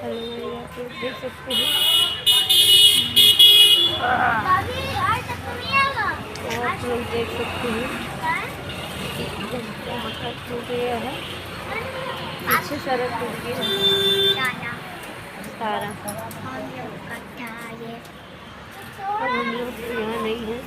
Hello आप लोग देख सकते हैं, आप लोग देख सकते हैं मकान टूट गया है, पीछे सड़क टूट गया सारा। अब हम लोग यहाँ नहीं हैं,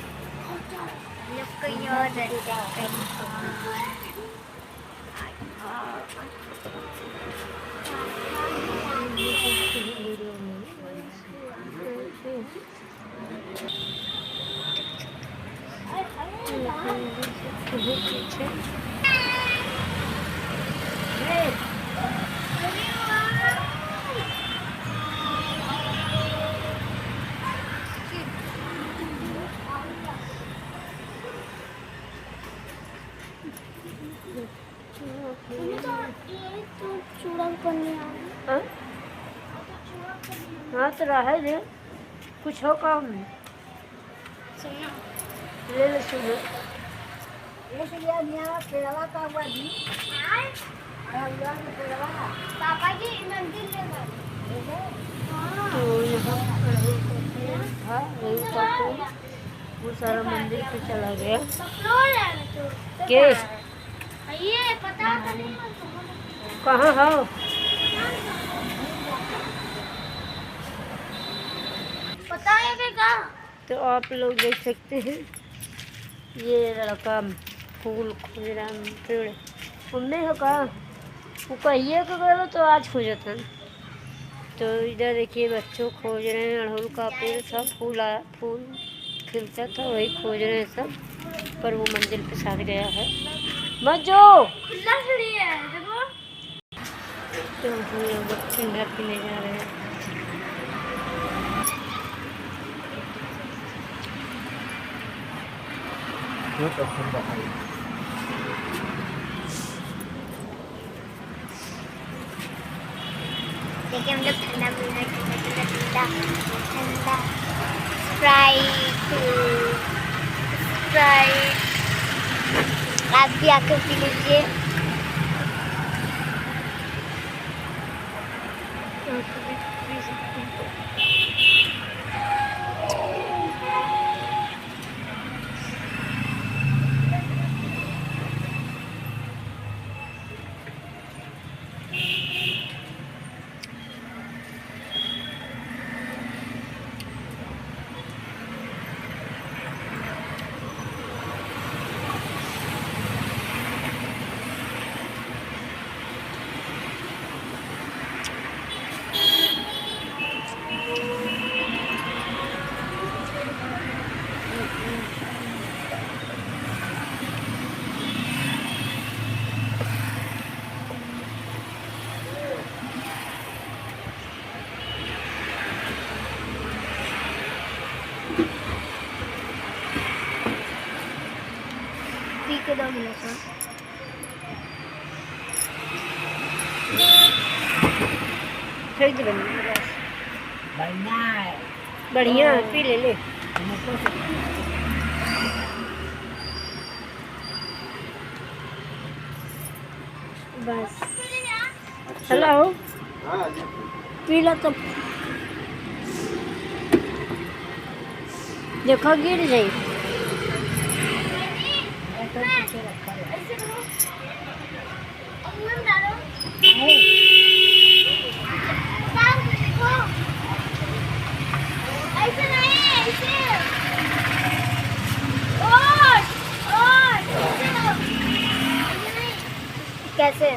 हाँ तो रहा है कुछ हो काम में ले ले सुनो पापा जी मंदिर तो यहाँ था वो सारा मंदिर पे चला गया के ये पता कहाँ हो। पता है क्या? तो आप लोग देख सकते हैं ये लड़का फूल खोज रहा पेड़ हमने हो कहा वो कहिए कि गलो तो आज खोजता। तो इधर देखिए बच्चों खोज रहे हैं अड़हुल का पेड़, सब फूल खिलता था वही खोज रहे हैं सब, पर वो मंदिर पे साथ गया है। मत जो खुला खड़ी है देखो। तो हम लोग ठंडा पीने जा रहे हैं। देखिए हम लोग ठंडा पी रहे हैं, ठंडा स्प्राइट। आप भी आकर पी लीजिए। पी के 2 गिलास खरीद लो बढ़िया पी ले बस। हेलो पी लो तो देखो गिर जाए। कैसे?